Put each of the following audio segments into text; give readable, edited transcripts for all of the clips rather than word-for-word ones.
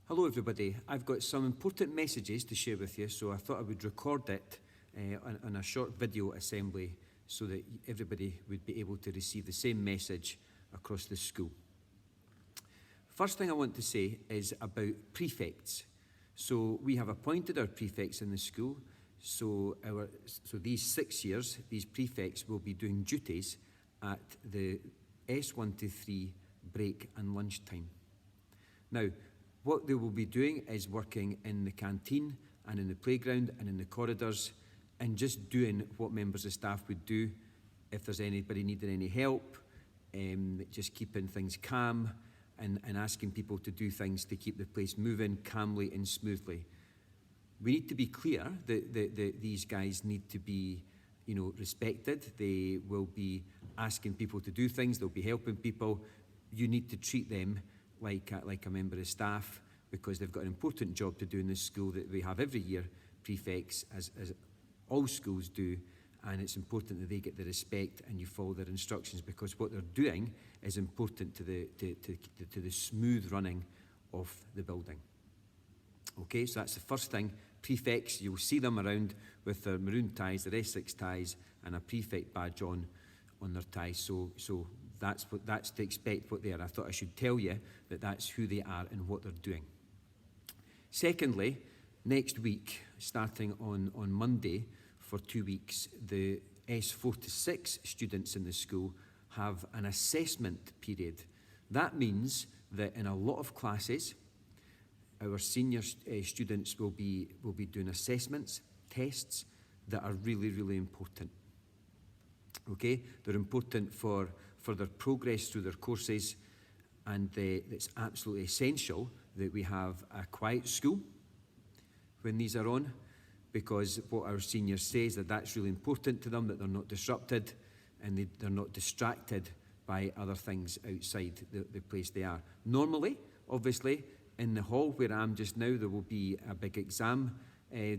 Hello everybody, I've got some important messages to share with you, so I thought I would record it on a short video assembly so that everybody would be able to receive the same message across the school. First thing I want to say is about prefects. So we have appointed our prefects in the school, so these 6 years, these prefects will be doing duties at the S1 to 3 break and lunchtime. Now, what they will be doing is working in the canteen and in the playground and in the corridors and just doing what members of staff would do if there's anybody needing any help, just keeping things calm and asking people to do things to keep the place moving calmly and smoothly. We need to be clear that these guys need to be, respected. They will be asking people to do things. They'll be helping people. You need to treat them like a member of staff because they've got an important job to do in this school that we have every year, prefects, as all schools do, and it's important that they get the respect and you follow their instructions because what they're doing is important to the smooth running of the building. Okay, so that's the first thing. Prefects, you'll see them around with their maroon ties, their S6 ties, and a prefect badge on their ties. So that's to expect what they are. I thought I should tell you that that's who they are and what they're doing. Secondly, next week, starting on Monday for 2 weeks, the S4 to 6 students in the school have an assessment period. That means that in a lot of classes, our senior students will be doing assessments, tests that are really, really important. Okay, they're important for their progress through their courses, and it's absolutely essential that we have a quiet school when these are on, because what our seniors say is that that's really important to them, that they're not disrupted and they're not distracted by other things outside the place they are. Normally, obviously, in the hall where I am just now, there will be a big exam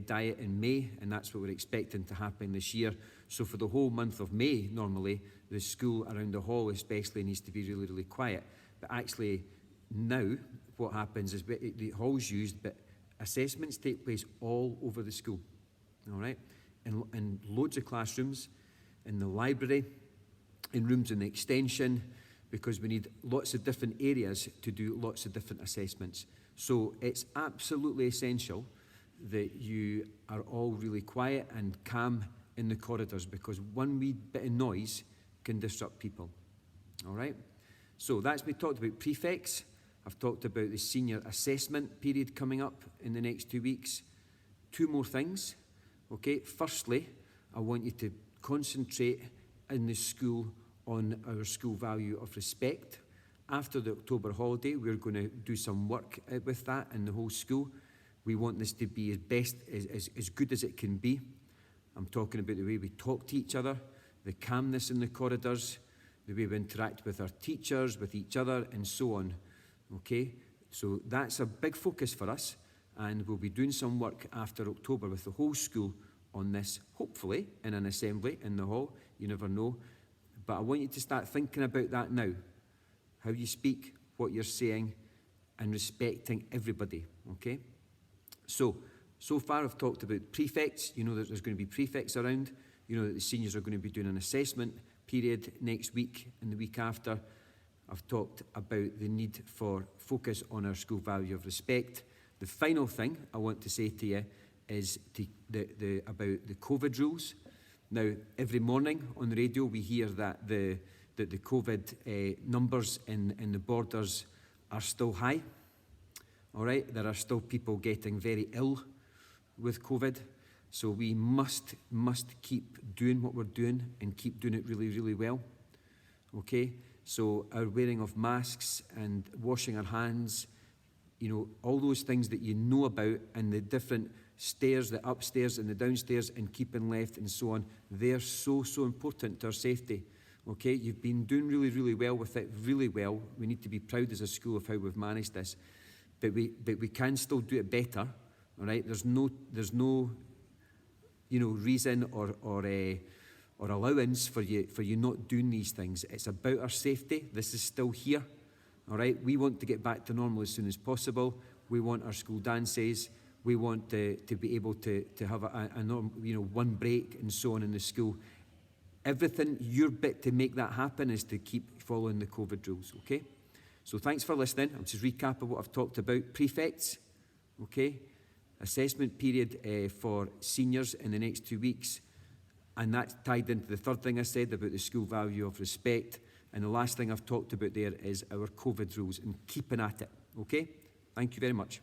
diet in May, and that's what we're expecting to happen this year. So for the whole month of May, normally, the school around the hall especially needs to be really, really quiet. But actually, now, what happens is the hall's used, but assessments take place all over the school, all right? In loads of classrooms, in the library, in rooms in the extension, because we need lots of different areas to do lots of different assessments. So it's absolutely essential that you are all really quiet and calm in the corridors, because one wee bit of noise can disrupt people, all right? So that's me talked about prefects. I've talked about the senior assessment period coming up in the next 2 weeks. 2 more things, okay? Firstly, I want you to concentrate in the school on our school value of respect. After the October holiday, we're going to do some work with that in the whole school. We want this to be as good as it can be. I'm talking about the way we talk to each other, the calmness in the corridors, the way we interact with our teachers, with each other, and so on. Okay, so that's a big focus for us, and we'll be doing some work after October with the whole school on this, hopefully in an assembly in the hall. You never know. But I want you to start thinking about that now. How you speak, what you're saying, and respecting everybody, okay? So far I've talked about prefects. You know that there's going to be prefects around. You know that the seniors are going to be doing an assessment period next week and the week after. I've talked about the need for focus on our school value of respect. The final thing I want to say to you is about the COVID rules. Now, every morning on the radio we hear that the COVID numbers in the borders are still high. All right, there are still people getting very ill with COVID. So we must keep doing what we're doing and keep doing it really, really well. Okay? So our wearing of masks and washing our hands, all those things that you know about, and the different stairs, the upstairs and the downstairs, and keeping left and so on, they're so important to our safety. Okay, you've been doing really, really well with it, really well. We need to be proud as a school of how we've managed this, but we can still do it better. All right, there's no reason or allowance for you not doing these things. It's about our safety. This is still here. All right, we want to get back to normal as soon as possible. We want our school dances. We want to be able to have one break and so on in the school. Everything, your bit to make that happen is to keep following the COVID rules, okay? So thanks for listening. I'll just recap of what I've talked about. Prefects, okay? Assessment period for seniors in the next 2 weeks. And that's tied into the third thing I said about the school value of respect. And the last thing I've talked about there is our COVID rules and keeping at it, okay? Thank you very much.